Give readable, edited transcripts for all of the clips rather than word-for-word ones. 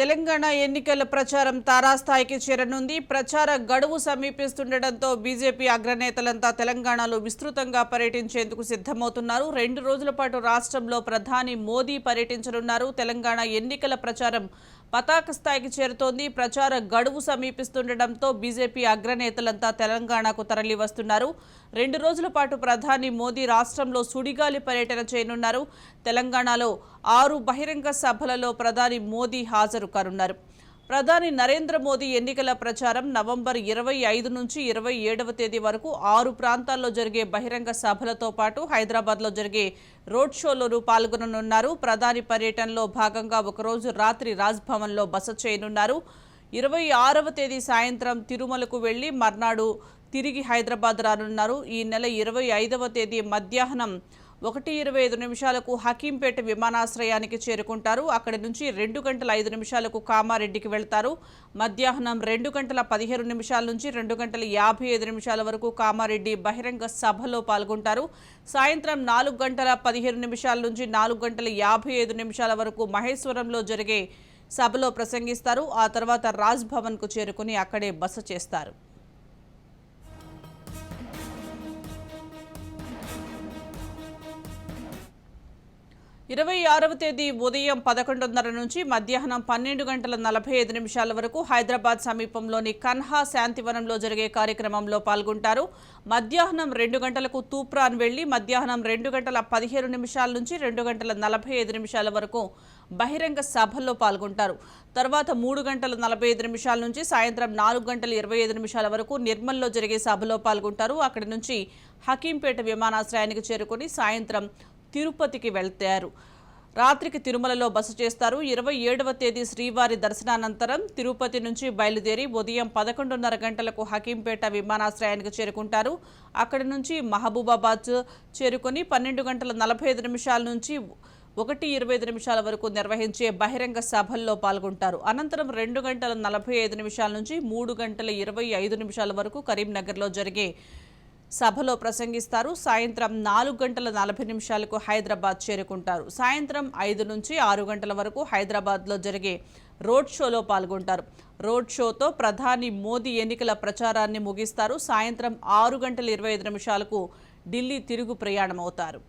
తెలంగాణ ఎన్నికల ప్రచారం తారాస్థాయికి చేరనుంది. ప్రచార గడువు సమీపిస్తుండటంతో బీజేపీ అగ్రనేతలంతా తెలంగాణలో విస్తృతంగా పర్యటించేందుకు సిద్ధమవుతున్నారు. 2 రోజుల పాటు రాష్ట్రంలో ప్రధాని మోదీ పర్యటించనున్నారు. తెలంగాణ ఎన్నికల ప్రచారం పతాక స్థాయికి చేరుతోంది. ప్రచార గడువు సమీపిస్తుండటంతో బీజేపీ అగ్రనేతలంతా తెలంగాణకు తరలి వస్తున్నారు. 2 రోజుల పాటు ప్రధాని మోదీ రాష్ట్రంలో సుడిగాలి పర్యటన చేయనున్నారు. తెలంగాణలో 6 బహిరంగ సభలలో ప్రధాని మోదీ హాజరు కానున్నారు. ప్రధాని నరేంద్ర మోదీ ఎన్నికల ప్రచారం నవంబర్ 25 నుంచి 27వ తేదీ వరకు 6 ప్రాంతాల్లో జరిగే బహిరంగ సభలతో పాటు హైదరాబాద్లో జరిగే రోడ్ షోలోనూ పాల్గొననున్నారు. ప్రధాని పర్యటనలో భాగంగా ఒకరోజు రాత్రి రాజ్భవన్లో బస చేయనున్నారు. 26వ తేదీ సాయంత్రం తిరుమలకు వెళ్లి మర్నాడు తిరిగి హైదరాబాద్ రానున్నారు. ఈ నెల 25వ తేదీ మధ్యాహ్నం 1:25 హకీంపేట విమానాశ్రయానికి చేరుకుంటారు. అక్కడి నుంచి 2:05 కామారెడ్డికి వెళ్తారు. మధ్యాహ్నం 2:15 నుంచి 2:55 వరకు కామారెడ్డి బహిరంగ సభలో పాల్గొంటారు. సాయంత్రం 4:15 నుంచి 4:55 వరకు మహేశ్వరంలో జరిగే సభలో ప్రసంగిస్తారు. ఆ తర్వాత రాజ్ భవన్కు చేరుకుని అక్కడే బస చేస్తారు. 26వ తేదీ ఉదయం 11:30 నుంచి మధ్యాహ్నం 12:45 వరకు హైదరాబాద్ సమీపంలోని కన్హా శాంతివనంలో జరిగే కార్యక్రమంలో పాల్గొంటారు. మధ్యాహ్నం 2 గంటలకు తూప్రాన్ వెళ్లి మధ్యాహ్నం 2:15 నుంచి 2:45 వరకు బహిరంగ సభల్లో పాల్గొంటారు. తర్వాత 3:45 నుంచి సాయంత్రం 4:25 వరకు నిర్మల్లో జరిగే సభలో పాల్గొంటారు. అక్కడి నుంచి హకీంపేట విమానాశ్రయానికి చేరుకుని సాయంత్రం తిరుపతికి వెళ్తారు. రాత్రికి తిరుమలలో బస చేస్తారు. 27వ తేదీ శ్రీవారి దర్శనానంతరం తిరుపతి నుంచి బయలుదేరి ఉదయం 11:30 గంటలకు హకీంపేట విమానాశ్రయానికి చేరుకుంటారు. అక్కడి నుంచి మహబూబాబాద్ చేరుకుని 12:45 నుంచి 1:25 వరకు నిర్వహించే బహిరంగ సభల్లో పాల్గొంటారు. అనంతరం 2:45 నుంచి 3:25 వరకు కరీంనగర్లో జరిగే సభలో ప్రసంగిస్తారు. సాయంత్రం 4:40 హైదరాబాద్ చేరుకుంటారు. సాయంత్రం 5 నుంచి 6 గంటల వరకు హైదరాబాద్లో జరిగే రోడ్ షోలో పాల్గొంటారు. రోడ్ షోతో ప్రధాని మోదీ ఎన్నికల ప్రచారాన్ని ముగిస్తారు. సాయంత్రం 6:25 ఢిల్లీ తిరుగు ప్రయాణమవుతారు.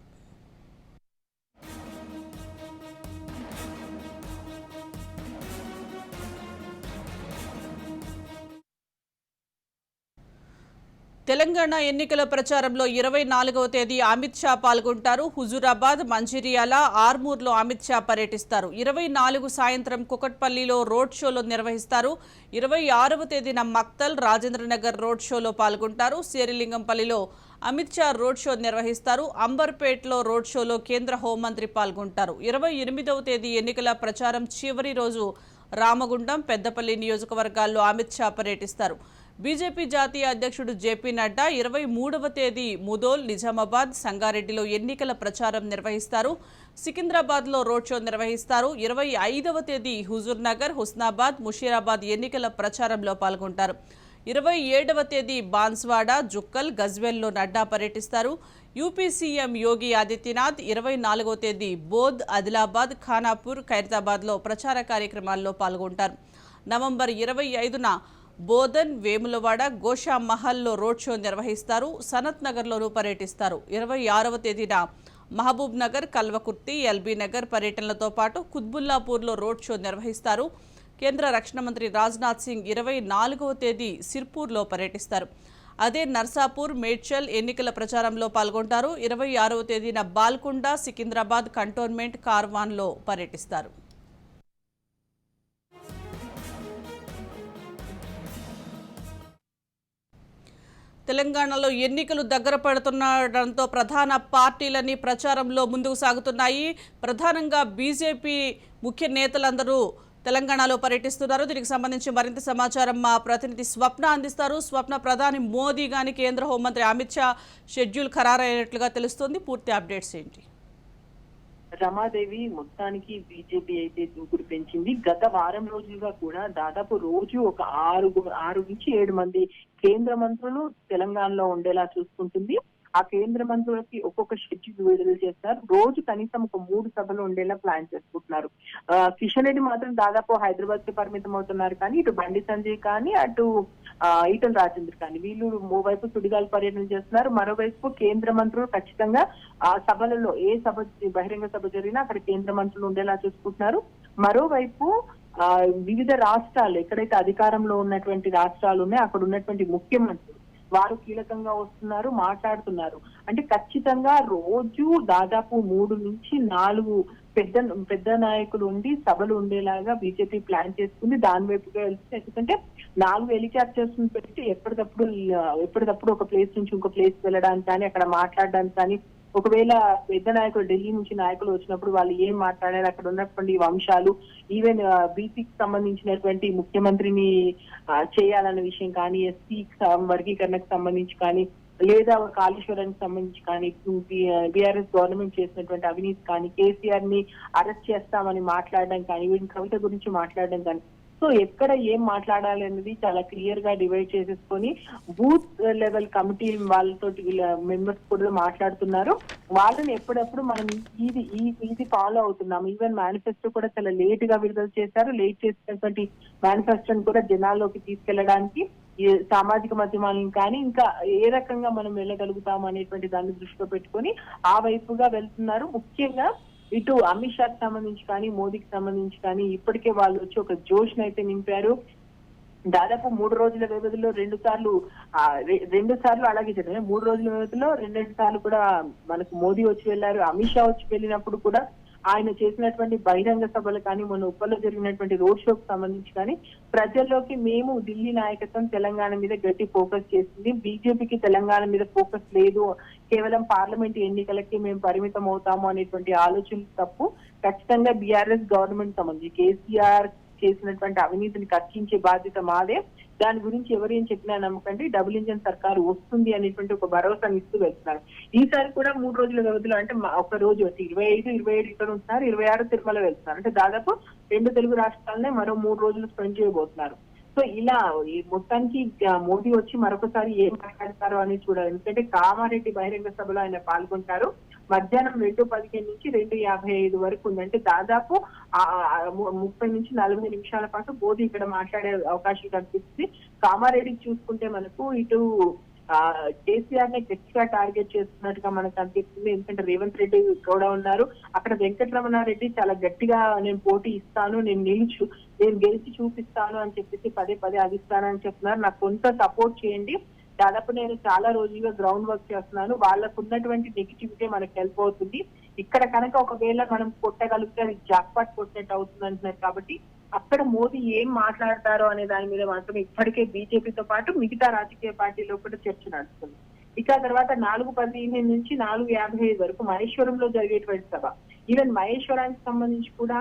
తెలంగాణ ఎన్నికల ప్రచారంలో 24వ తేదీ అమిత్ షా పాల్గొంటారు. హుజూరాబాద్, మంచిర్యాల, ఆర్మూర్లో అమిత్ షా పర్యటిస్తారు. 24 సాయంత్రం కుకట్పల్లిలో రోడ్ షోలో నిర్వహిస్తారు. 26వ తేదీన మక్తల్, రాజేంద్రనగర్ రోడ్ షోలో పాల్గొంటారు. శేరిలింగంపల్లిలో అమిత్ షా రోడ్ షో నిర్వహిస్తారు. అంబర్పేట్లో రోడ్ షోలో కేంద్ర హోంమంత్రి పాల్గొంటారు. 28వ తేదీ ఎన్నికల ప్రచారం చివరి రోజు రామగుండం, పెద్దపల్లి నియోజకవర్గాల్లో అమిత్ షా పర్యటిస్తారు. బీజేపీ జాతీయ అధ్యక్షుడు జేపీ నడ్డా 23వ తేదీ ముదోల్, నిజామాబాద్, సంగారెడ్డిలో ఎన్నికల ప్రచారం నిర్వహిస్తారు. సికింద్రాబాద్లో రోడ్ షో నిర్వహిస్తారు. 25వ తేదీ హుజూర్నగర్, హుస్నాబాద్, ముషీరాబాద్ ఎన్నికల ప్రచారంలో పాల్గొంటారు. 27వ తేదీ బాన్స్వాడ, జుక్కల్, గజ్వెల్లో నడ్డా పర్యటిస్తారు. యూపీ సీఎం యోగి ఆదిత్యనాథ్ 24వ తేదీ బోధ్, ఆదిలాబాద్, ఖానాపూర్, ఖైరతాబాద్లో ప్రచార కార్యక్రమాల్లో పాల్గొంటారు. నవంబర్ 25న బోధన్, వేములవాడ, గోషా మహల్లో రోడ్ షో నిర్వహిస్తారు. సనత్ నగర్లోనూ పర్యటిస్తారు. 26వ తేదీన మహబూబ్ నగర్, కల్వకుర్తి, ఎల్బీ నగర్ పర్యటనలతో పాటు కుత్బుల్లాపూర్లో రోడ్ షో నిర్వహిస్తారు. కేంద్ర రక్షణ మంత్రి రాజ్నాథ్ సింగ్ 24వ తేదీ సిర్పూర్లో పర్యటిస్తారు. అదే నర్సాపూర్, మేడ్చల్ ఎన్నికల ప్రచారంలో పాల్గొంటారు. 26వ తేదీన బాల్కొండ, సికింద్రాబాద్ కంటోన్మెంట్, కార్వాన్లో పర్యటిస్తారు. తెలంగాణలో ఎన్నికలు దగ్గర పడుతుండటంతో ప్రధాన పార్టీలన్నీ ప్రచారంలో ముందుకు సాగుతున్నాయి. ప్రధానంగా బీజేపీ ముఖ్య నేతలందరూ తెలంగాణలో పర్యటిస్తున్నారు. దీనికి సంబంధించి మరింత సమాచారం మా ప్రతినిధి స్వప్న అందిస్తారు. స్వప్న, ప్రధాని మోదీ గాని కేంద్ర హోంమంత్రి అమిత్ షా షెడ్యూల్ ఖరారైనట్లుగా తెలుస్తోంది. పూర్తి అప్డేట్స్ ఏంటి? రమాదేవి, మొత్తానికి బీజేపీ అయితే దూకుడు పెంచింది. గత వారం రోజులుగా కూడా దాదాపు రోజు ఒక 6 నుంచి 7 మంది కేంద్ర మంత్రులు తెలంగాణలో ఉండేలా చూసుకుంటుంది. ఆ కేంద్ర మంత్రులకి ఒక్కొక్క షెడ్యూల్ విడుదల చేస్తారు. రోజు కనీసం ఒక 3 సభలు ఉండేలా ప్లాన్ చేసుకుంటున్నారు. కిషన్ రెడ్డి మాత్రం దాదాపు హైదరాబాద్ కి పరిమితం అవుతున్నారు, కానీ ఇటు బండి సంజయ్ కానీ అటు ఈటల రాజేందర్ కానీ వీళ్ళు ఓవైపు సుడిగాలి పర్యటన చేస్తున్నారు. మరోవైపు కేంద్ర మంత్రులు ఖచ్చితంగా ఆ సభలలో ఏ సభ బహిరంగ సభ జరిగినా అక్కడ కేంద్ర మంత్రులు ఉండేలా చూసుకుంటున్నారు. మరోవైపు వివిధ రాష్ట్రాలు ఎక్కడైతే అధికారంలో ఉన్నటువంటి రాష్ట్రాలు ఉన్నాయో అక్కడ ఉన్నటువంటి ముఖ్యమంత్రులు వారు కీలకంగా వస్తున్నారు, మాట్లాడుతున్నారు. అంటే ఖచ్చితంగా రోజు దాదాపు 3 నుంచి 4 పెద్ద నాయకులు ఉండి సభలు ఉండేలాగా బీజేపీ ప్లాన్ చేసుకుంది. దాని వైపుగా వెళ్తుంది. ఎందుకంటే 4 హెలికాప్టర్స్ పెట్టి ఎప్పటికప్పుడు ఒక ప్లేస్ నుంచి ఇంకో ప్లేస్ వెళ్ళడానికి కానీ అక్కడ మాట్లాడడానికి కానీ, ఒకవేళ పెద్ద నాయకులు ఢిల్లీ నుంచి నాయకులు వచ్చినప్పుడు వాళ్ళు ఏం మాట్లాడారు, అక్కడ ఉన్నటువంటి అంశాలు, ఈవెన్ బీసీకి సంబంధించినటువంటి ముఖ్యమంత్రిని చేయాలన్న విషయం కానీ, ఎస్సీ వర్గీకరణకు సంబంధించి కానీ, లేదా కాళేశ్వరానికి సంబంధించి కానీ, బీఆర్ఎస్ గవర్నమెంట్ చేసినటువంటి అవినీతి కానీ, కేసీఆర్ ని అరెస్ట్ చేస్తామని మాట్లాడడం కానీ, వీటిని కవిత గురించి మాట్లాడడం కానీ, సో ఎక్కడ ఏం మాట్లాడాలి అనేది చాలా క్లియర్ గా డివైడ్ చేసేసుకొని బూత్ లెవెల్ కమిటీ వాళ్ళతో వీళ్ళ మెంబర్స్ కూడా మాట్లాడుతున్నారు. వాళ్ళని ఎప్పుడప్పుడు మనం ఇది ఫాలో అవుతున్నాం. ఈవెన్ మేనిఫెస్టో కూడా చాలా లేట్ గా విడుదల చేశారు. లేట్ చేసినటువంటి మేనిఫెస్టోని కూడా జనాల్లోకి తీసుకెళ్లడానికి సామాజిక మాధ్యమాలను కానీ ఇంకా ఏ రకంగా మనం వెళ్ళగలుగుతాం అనేటువంటి దాన్ని దృష్టిలో పెట్టుకొని ఆ వైపుగా వెళ్తున్నారు. ముఖ్యంగా ఇటు అమిత్ షాకి సంబంధించి కానీ, మోదీకి సంబంధించి కానీ ఇప్పటికే వాళ్ళు వచ్చి ఒక జోష్ అయితే నింపారు. దాదాపు 3 రోజుల వ్యవధిలో 2 సార్లు అలాగే జరిగింది. 3 రోజుల వ్యవధిలో 2 సార్లు కూడా మనకు మోదీ వచ్చి వెళ్ళారు. అమిత్ షా వచ్చి వెళ్ళినప్పుడు కూడా ఆయన చేసినటువంటి బహిరంగ సభలు కానీ, మొన్న ఉప్పల్లో జరిగినటువంటి రోడ్ షోకి సంబంధించి కానీ ప్రజల్లోకి మేము ఢిల్లీ నాయకత్వం తెలంగాణ మీద గట్టి ఫోకస్ చేసింది, బీజేపీకి తెలంగాణ మీద ఫోకస్ లేదు, కేవలం పార్లమెంట్ ఎన్నికలకి మేము పరిమితం అవుతాము అనేటువంటి ఆలోచన తప్పు. ఖచ్చితంగా బీఆర్ఎస్ గవర్నమెంట్ సంబంధించి కేసీఆర్ చేసినటువంటి అవినీతిని కక్కించే బాధ్యత మాదే. దాని గురించి ఎవరేం చెప్పినా నమ్మకండి, డబుల్ ఇంజన్ సర్కారు వస్తుంది అనేటువంటి ఒక భరోసాని ఇస్తూ వెళ్తున్నారు. ఈసారి కూడా 3 రోజుల వ్యవధిలో అంటే ఒక రోజు 25 ఇక్కడ ఉంటున్నారు, 26 తిరుమల వెళ్తున్నారు. అంటే దాదాపు 2 తెలుగు రాష్ట్రాలనే మరో 3 రోజులు స్పెండ్ చేయబోతున్నారు. సో ఇలా మొత్తానికి మోదీ వచ్చి మరొకసారి ఏం మాట్లాడతారో అని చూడాలి. ఎందుకంటే కామారెడ్డి బహిరంగ సభలో ఆయన పాల్గొంటారు. మధ్యాహ్నం 2:15 నుంచి 2:55 వరకు ఉంది. అంటే దాదాపు 30 నుంచి 40 నిమిషాల పాటు మోదీ ఇక్కడ మాట్లాడే అవకాశం కనిపిస్తుంది. కామారెడ్డికి చూసుకుంటే మనకు ఇటు కేసీఆర్ ని గట్టిగా టార్గెట్ చేస్తున్నట్టుగా మనకు అనిపిస్తుంది. ఎందుకంటే రేవంత్ రెడ్డి కూడా ఉన్నారు అక్కడ. వెంకటరమణారెడ్డి చాలా గట్టిగా నేను పోటీ ఇస్తాను, నేను గెలిచి చూపిస్తాను అని చెప్పేసి పదే అధిష్టానాన్ని చెప్తున్నారు. నాకు కొంత సపోర్ట్ చేయండి, దాదాపు నేను చాలా రోజులుగా గ్రౌండ్ వర్క్ చేస్తున్నాను, వాళ్ళకు ఉన్నటువంటి నెగిటివిటీ మనకు హెల్ప్ అవుతుంది. ఇక్కడ కనుక ఒకవేళ మనం కొట్టగలిగితే అది జాక్పాట్ కొట్టినట్టు అవుతుంది అంటున్నారు. కాబట్టి అక్కడ మోదీ ఏం మాట్లాడతారో అనే దాని మీద మాత్రం ఇప్పటికే బీజేపీతో పాటు మిగతా రాజకీయ పార్టీలో కూడా చర్చ నడుస్తుంది. ఇక తర్వాత 4:15 నుంచి 4:55 వరకు మహేశ్వరంలో జరిగేటువంటి సభ. ఈవెన్ మహేశ్వరానికి సంబంధించి కూడా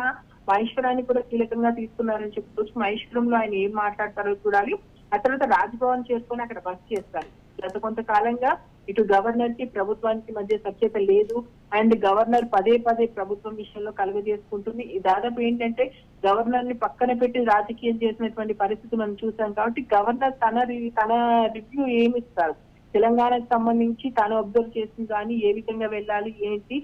మహేశ్వరాన్ని కూడా కీలకంగా తీసుకున్నారని చెప్పుకోవచ్చు. మహేశ్వరంలో ఆయన ఏం మాట్లాడతారో చూడాలి. ఆ తర్వాత రాజ్భవన్ చేసుకొని అక్కడ బస్ చేస్తారు. గత కొంతకాలంగా ఇటు గవర్నర్ కి ప్రభుత్వానికి మధ్య సఖ్యత లేదు, అండ్ గవర్నర్ పదే ప్రభుత్వం విషయంలో కలుగజేసుకుంటుంది. దాదాపు ఏంటంటే గవర్నర్ ని పక్కన పెట్టి రాజకీయం చేసినటువంటి పరిస్థితి మనం చూసాం. కాబట్టి గవర్నర్ తన రివ్యూ ఏమిస్తారు, తెలంగాణకు సంబంధించి తాను అబ్జర్వ్ చేసింది కానీ ఏ విధంగా వెళ్ళాలి ఏంటి,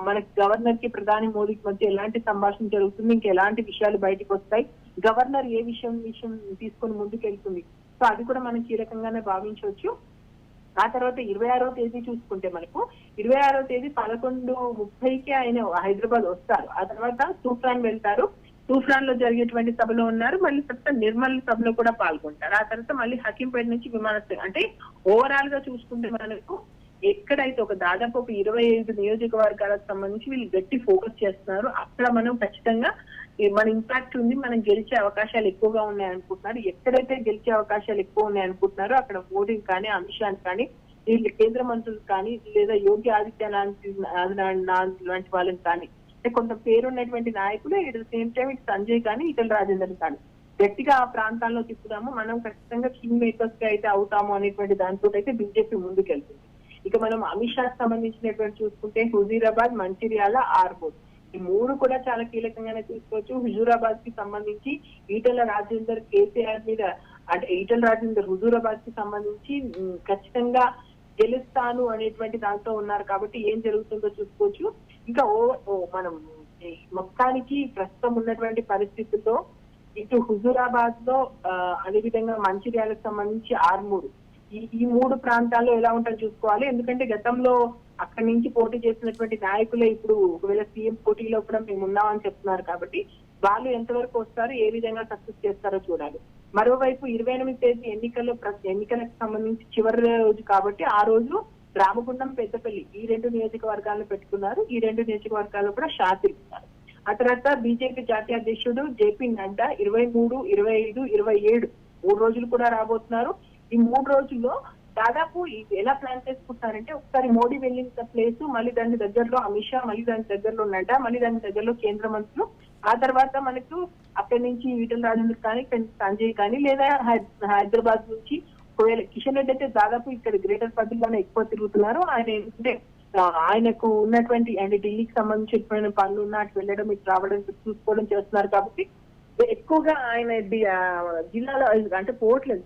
మనకి గవర్నర్ కి ప్రధాని మోదీకి మధ్య ఎలాంటి సంభాషణ జరుగుతుంది, ఇంకా ఎలాంటి విషయాలు బయటకు వస్తాయి, గవర్నర్ ఏ విషయం తీసుకొని ముందుకెళ్తుంది. సో అది కూడా మనం కీలకంగానే భావించవచ్చు. ఆ తర్వాత 26వ తేదీ చూసుకుంటే మనకు 26వ తేదీ 11:30కి ఆయన హైదరాబాద్ వస్తారు. ఆ తర్వాత తూప్రాన్ వెళ్తారు. తూప్రాన్ లో జరిగేటువంటి సభలో ఉన్నారు. మళ్ళీ తర్వాత నిర్మల్ సభలో కూడా పాల్గొంటారు. ఆ తర్వాత మళ్ళీ హకీంపేట నుంచి విమానాశ్రయం. అంటే ఓవరాల్ గా చూసుకుంటే మనకు ఎక్కడైతే దాదాపు ఒక 25 నియోజకవర్గాలకు సంబంధించి వీళ్ళు గట్టి ఫోకస్ చేస్తున్నారు. అక్కడ మనం ఖచ్చితంగా మన ఇంపాక్ట్ ఉంది, మనం గెలిచే అవకాశాలు ఎక్కువగా ఉన్నాయనుకుంటున్నారు. ఎక్కడైతే గెలిచే అవకాశాలు ఎక్కువ ఉన్నాయనుకుంటున్నారో అక్కడ మోడీ కానీ, అమిత్ షా కానీ, వీళ్ళు కేంద్ర మంత్రులు కానీ, లేదా యోగి ఆదిత్యనాథ్ లాంటి వాళ్ళని కానీ, అంటే కొంత పేరున్నటువంటి నాయకులు, ఇట్ సేమ్ టైం ఇటు సంజయ్ కానీ, ఈటల రాజేందర్ కానీ గట్టిగా ఆ ప్రాంతాల్లో తిప్పుదాము, మనం ఖచ్చితంగా కింగ్ మేకర్స్ గా అయితే అవుతాము అనేటువంటి దాంతో అయితే బీజేపీ ముందుకెళ్తుంది. ఇక మనం అమిత్ షాకి సంబంధించినటువంటి చూసుకుంటే హుజూరాబాద్, మంచిర్యాల, ఆర్మూర్ ఈ 3 కూడా చాలా కీలకంగానే చూసుకోవచ్చు. హుజూరాబాద్ కి సంబంధించి ఈటల రాజేందర్ కేసీఆర్ మీద, అంటే ఈటల రాజేందర్ హుజూరాబాద్ కి సంబంధించి ఖచ్చితంగా గెలుస్తాను అనేటువంటి దాంతో ఉన్నారు కాబట్టి ఏం జరుగుతుందో చూసుకోవచ్చు. ఇంకా మనం మొత్తానికి ప్రస్తుతం ఉన్నటువంటి పరిస్థితుల్లో ఇటు హుజూరాబాద్ లో అదేవిధంగా మంచిర్యాలకు సంబంధించి ఆర్మూరు ఈ మూడు ప్రాంతాల్లో ఎలా ఉంటారో చూసుకోవాలి. ఎందుకంటే గతంలో అక్కడి నుంచి పోటీ చేసినటువంటి నాయకులే ఇప్పుడు ఒకవేళ సీఎం పోటీలో కూడా మేము ఉన్నామని చెప్తున్నారు కాబట్టి వాళ్ళు ఎంతవరకు వస్తారు, ఏ విధంగా సక్సెస్ చేస్తారో చూడాలి. మరోవైపు 28 తేదీ ఎన్నికలకు సంబంధించి చివరి రోజు కాబట్టి ఆ రోజు రామగుండం, పెద్దపల్లి ఈ 2 నియోజకవర్గాలను పెట్టుకున్నారు. ఈ 2 నియోజకవర్గాల్లో కూడా షా తిరుగుతారు. ఆ తర్వాత బీజేపీ జాతీయ అధ్యక్షుడు జేపీ నడ్డా 23, 25, 27 3 రోజులు కూడా రాబోతున్నారు. ఈ 3 రోజుల్లో దాదాపు ఎలా ప్లాన్ చేసుకుంటారంటే ఒకసారి మోడీ వెళ్ళిన ప్లేస్, మళ్ళీ దాని దగ్గరలో అమిత్ షా, మళ్ళీ దాని దగ్గరలో నడ్డా, మళ్ళీ దాని దగ్గరలో కేంద్ర మంత్రులు, ఆ తర్వాత మనకు అక్కడి నుంచి ఈటల రాజేంద్ర కానీ సంజయ్ కానీ లేదా హైదరాబాద్ నుంచి ఒకవేళ కిషన్ రెడ్డి అయితే దాదాపు ఇక్కడ గ్రేటర్ పరిధిలోనే ఎక్కువ తిరుగుతున్నారు. ఆయన ఏంటంటే ఆయనకు ఉన్నటువంటి అంటే ఢిల్లీకి సంబంధించిన పనులు ఉన్న అటు వెళ్ళడం ఇటు రావడం చూసుకోవడం చేస్తున్నారు కాబట్టి ఎక్కువగా ఆయన జిల్లాలో అంటే పోవట్లేదు,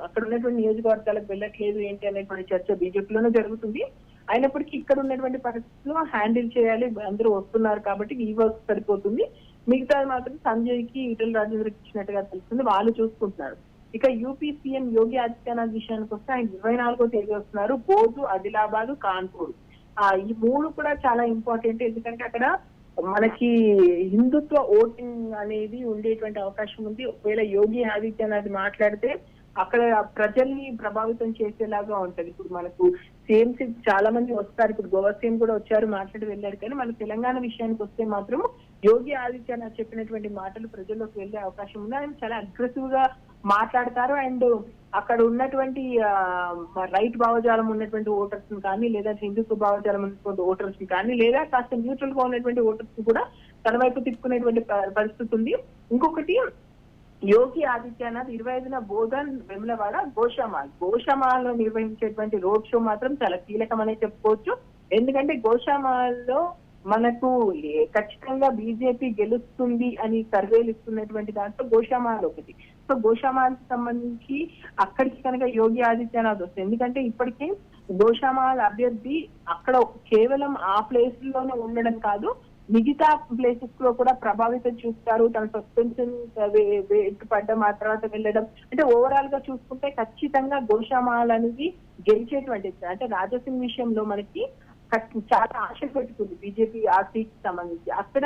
అక్కడ ఉన్నటువంటి నియోజకవర్గాలకు వెళ్ళట్లేదు ఏంటి అనేటువంటి చర్చ బీజేపీలోనే జరుగుతుంది. అయినప్పటికీ ఇక్కడ ఉన్నటువంటి పరిస్థితుల్లో హ్యాండిల్ చేయాలి, అందరూ వస్తున్నారు కాబట్టి ఈ వర్క్ సరిపోతుంది. మిగతాది మాత్రం సంజయ్ కి ఈటల రాజేంద్రకి ఇచ్చినట్టుగా తెలుస్తుంది, వాళ్ళు చూసుకుంటున్నారు. ఇక యూపీ సీఎం యోగి ఆదిత్యనాథ్ విషయానికి వస్తే ఆయన 24వ తేదీ వస్తున్నారు. బోధు, ఆదిలాబాద్, కాన్పూర్ ఈ 3 కూడా చాలా ఇంపార్టెంట్. ఎందుకంటే అక్కడ మనకి హిందుత్వ ఓటింగ్ అనేది ఉండేటువంటి అవకాశం ఉంది. ఒకవేళ యోగి ఆదిత్యనాథ్ మాట్లాడితే అక్కడ ప్రజల్ని ప్రభావితం చేసేలాగా ఉంటది. ఇప్పుడు మనకు సీఎంసీ చాలా మంది వస్తారు, ఇప్పుడు గోవా సీఎం కూడా వచ్చారు, మాట్లాడి వెళ్ళారు. కానీ మన తెలంగాణ విషయానికి వస్తే మాత్రం యోగి ఆదిత్యనాథ్ చెప్పినటువంటి మాటలు ప్రజల్లోకి వెళ్లే అవకాశం ఉంది. ఆయన చాలా అగ్రెసివ్ గా మాట్లాడతారు. అండ్ అక్కడ ఉన్నటువంటి రైట్ భావజాలం ఉన్నటువంటి ఓటర్స్ కానీ లేదా హిందుత్వ భావజాలం ఉన్నటువంటి ఓటర్స్ కానీ లేదా కాస్త న్యూట్రల్ గా ఉన్నటువంటి ఓటర్స్ కూడా తన వైపు తిప్పుకునేటువంటి పరిస్థితి ఉంది. ఇంకొకటి యోగి ఆదిత్యనాథ్ 25న బోధన్, వెములవాడ, గోషామాల్ లో నిర్వహించేటువంటి రోడ్ షో మాత్రం చాలా కీలకమనే చెప్పుకోవచ్చు. ఎందుకంటే గోషామాల్లో మనకు ఖచ్చితంగా బీజేపీ గెలుస్తుంది అని సర్వేలు ఇస్తున్నటువంటి దాంట్లో గోషామాల్ ఒకటి. సో గోషామాల్ కి సంబంధించి అక్కడికి కనుక యోగి ఆదిత్యనాథ్ వస్తుంది, ఎందుకంటే ఇప్పటికే గోషామాల్ అభ్యర్థి అక్కడ కేవలం ఆ ప్లేస్ లోనే ఉండడం కాదు, మిగతా ప్లేసెస్ లో కూడా ప్రభావితం చూస్తారు. తన సస్పెన్షన్ పడ్డం, ఆ తర్వాత వెళ్ళడం, అంటే ఓవరాల్ గా చూసుకుంటే ఖచ్చితంగా గోషామాల్ అనేది గెలిచేటువంటి అంటే రాజాసింగ్ విషయంలో మనకి చాలా ఆశ పెట్టుకుంది బీజేపీ ఆ సీట్ కి సంబంధించి. అక్కడ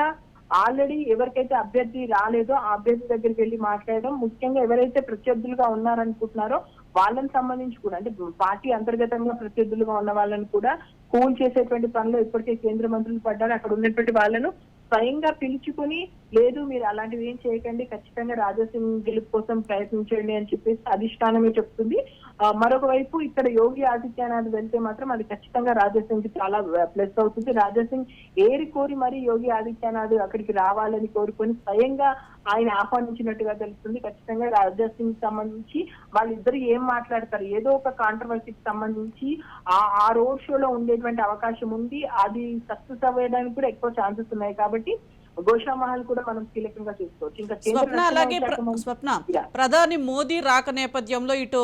ఆల్రెడీ ఎవరికైతే అభ్యర్థి రాలేదో ఆ అభ్యర్థి దగ్గరికి వెళ్ళి మాట్లాడడం, ముఖ్యంగా ఎవరైతే ప్రత్యర్థులుగా ఉన్నారనుకుంటున్నారో వాళ్ళని సంబంధించి కూడా అంటే పార్టీ అంతర్గతంగా ప్రత్యర్థులుగా ఉన్న వాళ్ళని కూడా కూల్ చేసేటువంటి పనిలో ఇప్పటికే కేంద్ర మంత్రులు పడ్డారు. అక్కడ ఉన్నటువంటి వాళ్ళను స్వయంగా పిలుచుకుని లేదు మీరు అలాంటివి ఏం చేయకండి, ఖచ్చితంగా రాజాసింగ్ గెలుపు కోసం ప్రయత్నించండి అని చెప్పేసి అధిష్టానమే చెప్తుంది. మరొక వైపు ఇక్కడ యోగి ఆదిత్యనాథ్ వెళ్తే మాత్రం అది ఖచ్చితంగా రాజాసింగ్ కి చాలా ప్లస్ అవుతుంది. రాజాసింగ్ ఏరి కోరి మరి యోగి ఆదిత్యనాథ్ అక్కడికి రావాలని కోరుకొని స్వయంగా ఆయన ఆహ్వానించినట్టుగా తెలుస్తుంది. ఖచ్చితంగా రాజాసింగ్ సంబంధించి వాళ్ళిద్దరు ఏం మాట్లాడతారు, ఏదో ఒక కాంట్రవర్సీకి సంబంధించి ఆ రోడ్ షోలో ఉండేటువంటి అవకాశం ఉంది. అది సక్సెస్ అవ్వడానికి కూడా ఎక్కువ ఛాన్సెస్ ఉన్నాయి కాబట్టి గోషామహల్ కూడా మనం కీలకంగా చూసుకోవచ్చు. ఇంకా స్వప్న, అలాగే స్వప్న, ప్రధాని మోదీ రాక నేపథ్యంలో ఇటు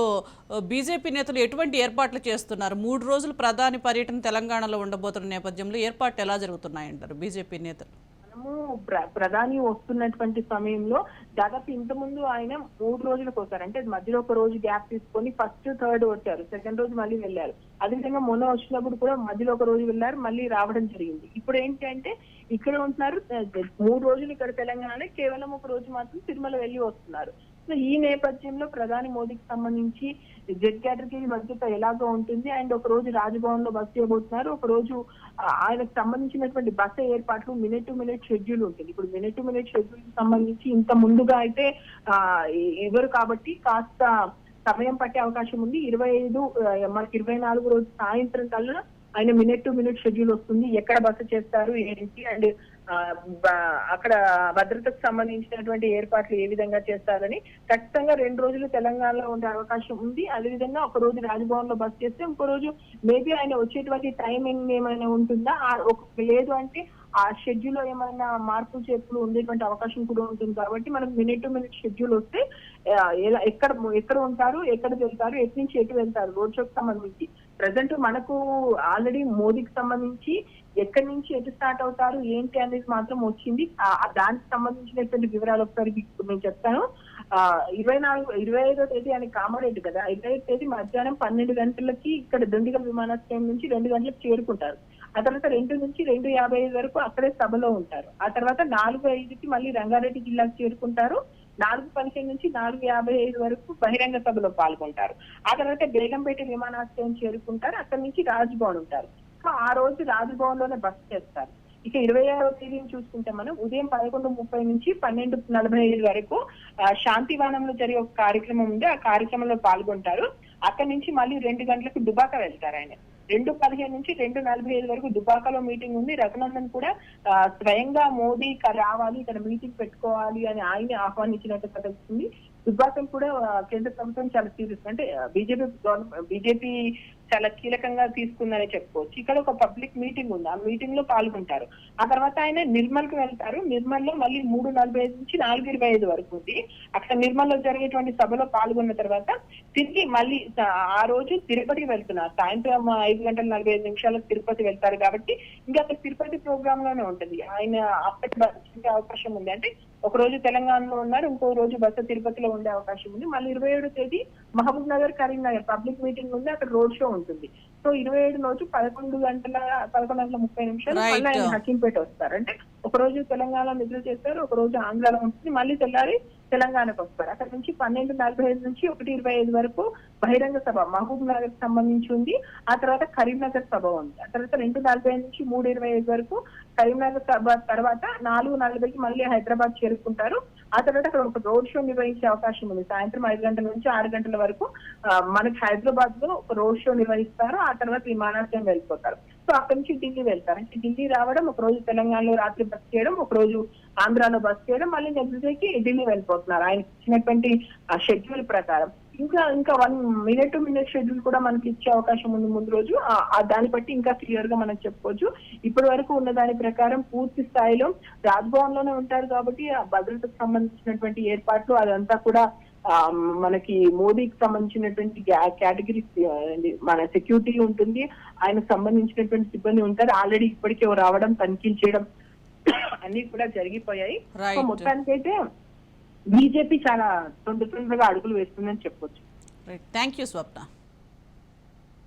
బీజేపీ నేతలు ఎటువంటి ఏర్పాట్లు చేస్తున్నారు? 3 రోజులు ప్రధాని పర్యటన తెలంగాణలో ఉండబోతున్న నేపథ్యంలో ఏర్పాట్లు ఎలా జరుగుతున్నాయంటారు బీజేపీ నేతలు? ప్రధాని వస్తున్నటువంటి సమయంలో దాదాపు ఇంతకుముందు ఆయన 3 రోజులకు వస్తారు, అంటే మధ్యలో ఒక రోజు గ్యాప్ తీసుకొని ఫస్ట్, థర్డ్ వచ్చారు, సెకండ్ రోజు మళ్ళీ వెళ్ళారు. అదేవిధంగా మొన్న వచ్చినప్పుడు కూడా మధ్యలో ఒక రోజు వెళ్ళారు, మళ్ళీ రావడం జరిగింది. ఇప్పుడు ఏంటి అంటే ఇక్కడ ఉంటున్నారు 3 రోజులు ఇక్కడ తెలంగాణలో, కేవలం ఒక రోజు మాత్రం తిరుమల వెళ్ళి వస్తున్నారు. సో ఈ నేపథ్యంలో ప్రధాని మోదీకి సంబంధించి జెడ్ కేటగిరీ భద్రత ఎలాగో ఉంటుంది. అండ్ ఒక రోజు రాజ్భవన్ లో బస్ చేయబోతున్నారు, ఒక రోజు ఆయనకు సంబంధించినటువంటి బస ఏర్పాట్లు మినిట్ టు మినిట్ షెడ్యూల్ ఉంటుంది. ఇప్పుడు మినిట్ టు మినిట్ షెడ్యూల్ కి సంబంధించి ఇంత ముందుగా అయితే ఎవరు కాబట్టి కాస్త సమయం పట్టే అవకాశం ఉంది. 25 మనకి 24 రోజు సాయంత్రం కల్లా ఆయన మినిట్ టు మినిట్ షెడ్యూల్ వస్తుంది, ఎక్కడ బస చేస్తారు ఏంటి అండ్ అక్కడ భద్రతకు సంబంధించినటువంటి ఏర్పాట్లు ఏ విధంగా చేస్తారని. ఖచ్చితంగా 2 రోజులు తెలంగాణలో ఉండే అవకాశం ఉంది. అదేవిధంగా ఒక రోజు రాజ్భవన్ లో బస్ చేస్తే ఇంకో రోజు మేబీ ఆయన వచ్చేటువంటి టైమింగ్ ఏమైనా ఉంటుందా, లేదు అంటే ఆ షెడ్యూల్ లో ఏమైనా మార్పులు చేర్పులు ఉండేటువంటి అవకాశం కూడా ఉంటుంది. కాబట్టి మనకు మినిట్ టు మినిట్ షెడ్యూల్ వస్తే ఎక్కడ ఉంటారు, ఎక్కడ వెళ్తారు, ఎటు నుంచి ఎటు వెళ్తారు రోడ్ షోకి సంబంధించి ప్రజెంట్ మనకు ఆల్రెడీ మోదీకి సంబంధించి ఎక్కడి నుంచి ఎటు స్టార్ట్ అవుతారు ఏంటి అనేది మాత్రం వచ్చింది. దానికి సంబంధించినటువంటి వివరాలు ఒకసారి ఇప్పుడు నేను చెప్తాను. 25వ తేదీ అని కామారెడ్డి కదా, 25వ తేదీ మధ్యాహ్నం 12 గంటలకి ఇక్కడ దుండిగల్ విమానాశ్రయం నుంచి 2 గంటలకు చేరుకుంటారు. ఆ తర్వాత 2 నుంచి 2:55 వరకు అక్కడే సభలో ఉంటారు. ఆ తర్వాత 4:05కి మళ్ళీ రంగారెడ్డి జిల్లాకు చేరుకుంటారు. 4:15 నుంచి 4:55 వరకు బహిరంగ సభలో పాల్గొంటారు. ఆ తర్వాత బేగంపేట విమానాశ్రయం చేరుకుంటారు. అక్కడి నుంచి రాజ్భవన్ ఉంటారు. సో ఆ రోజు రాజ్భవన్ లోనే బస చేస్తారు. ఇక 26వ తేదీని చూసుకుంటే మనం ఉదయం 11:30 నుంచి 12:45 వరకు శాంతివనంలో జరిగే ఒక కార్యక్రమం ఉంది. ఆ కార్యక్రమంలో పాల్గొంటారు. అక్కడి నుంచి మళ్ళీ 2 గంటలకు దుబాక వెళ్తారు ఆయన. 2:15 నుంచి 2:45 వరకు దుబాకలో మీటింగ్ ఉంది. రఘునందన్ కూడా స్వయంగా మోదీ రావాలి, ఇక్కడ మీటింగ్ పెట్టుకోవాలి అని ఆయన్ని ఆహ్వానించినట్టు తెలుస్తుంది. దుబ్బాకను కూడా కేంద్ర ప్రభుత్వం చాలా సీరియస్, అంటే బీజేపీ చాలా కీలకంగా తీసుకుందని చెప్పుకోవచ్చు. ఇక్కడ ఒక పబ్లిక్ మీటింగ్ ఉంది, ఆ మీటింగ్ లో పాల్గొంటారు. ఆ తర్వాత ఆయన నిర్మల్ కు వెళ్తారు. నిర్మల్ లో మళ్ళీ 3:45 నుంచి 4:25 వరకు ఉంది. అక్కడ నిర్మల్ లో జరిగేటువంటి సభలో పాల్గొన్న తర్వాత తిరిగి మళ్ళీ ఆ రోజు తిరుపతికి వెళ్తున్నారు. సాయంత్రం 5:45 తిరుపతి వెళ్తారు కాబట్టి ఇంకా అక్కడ తిరుపతి ప్రోగ్రామ్ లోనే ఉంటుంది. ఆయన అప్పటి వచ్చే అవకాశం ఉంది. అంటే ఒక రోజు తెలంగాణలో ఉన్నారు, ఇంకో రోజు బస్సు తిరుపతిలో ఉండే అవకాశం ఉంది. మళ్ళీ 27వ తేదీ మహబూబ్ నగర్, కరీంనగర్ పబ్లిక్ మీటింగ్ ఉంది, అక్కడ రోడ్ షో ఉంటుంది. సో 27 రోజు 11:30 మళ్ళీ ఆయన హకీంపేట వస్తారు. అంటే ఒక రోజు తెలంగాణలో నిద్ర చేస్తారు, ఒక రోజు ఆంధ్రాలో ఉంటుంది, మళ్ళీ తెల్లారి తెలంగాణకు వస్తారు. అక్కడ నుంచి 12:45 నుంచి 1:25 వరకు బహిరంగ సభ మహబూబ్ నగర్ కి సంబంధించి ఉంది. ఆ తర్వాత కరీంనగర్ సభ ఉంది. ఆ తర్వాత 2:45 నుంచి 3:25 వరకు కరీంనగర్ సభ తర్వాత 4:40కి మళ్ళీ హైదరాబాద్ చేరుకుంటారు. ఆ తర్వాత అక్కడ ఒక రోడ్ షో నిర్వహించే అవకాశం ఉంది. సాయంత్రం 5 గంటల నుంచి 6 గంటల వరకు మనకి హైదరాబాద్ లో ఒక రోడ్ షో నిర్వహిస్తారు. ఆ తర్వాత విమానాశ్రయం వెళ్ళిపోతారు. సో అక్కడి నుంచి ఢిల్లీ వెళ్తారు. అంటే ఢిల్లీ రావడం, ఒక రోజు తెలంగాణలో రాత్రి బస్ చేయడం, ఒక రోజు ఆంధ్రాలో బస్ చేయడం, మళ్ళీ నెక్స్ట్ డేకి ఢిల్లీ వెళ్ళిపోతున్నారు ఆయన ఇచ్చినటువంటి షెడ్యూల్ ప్రకారం. ఇంకా 1 మినిట్ టు మినిట్ షెడ్యూల్ కూడా మనకి ఇచ్చే అవకాశం ఉంది ముందు రోజు. దాన్ని బట్టి ఇంకా క్లియర్ గా మనం చెప్పుకోవచ్చు. ఇప్పటి వరకు ఉన్న దాని ప్రకారం పూర్తి స్థాయిలో రాజ్భవన్ లోనే ఉంటారు కాబట్టి ఆ భద్రతకు సంబంధించినటువంటి ఏర్పాట్లు అదంతా కూడా మనకి మోదీకి సంబంధించినటువంటి కేటగిరీ మన సెక్యూరిటీ ఉంటుంది, ఆయనకు సంబంధించినటువంటి సిబ్బంది ఉంటారు. ఆల్రెడీ ఇప్పటికే రావడం, తనిఖీలు చేయడం అన్ని కూడా జరిగిపోయాయి. సో మొత్తానికైతే బీజేపీ చాలా తొందరగా అడుగులు వేస్తుందని చెప్పొచ్చు. Thank you Swapna.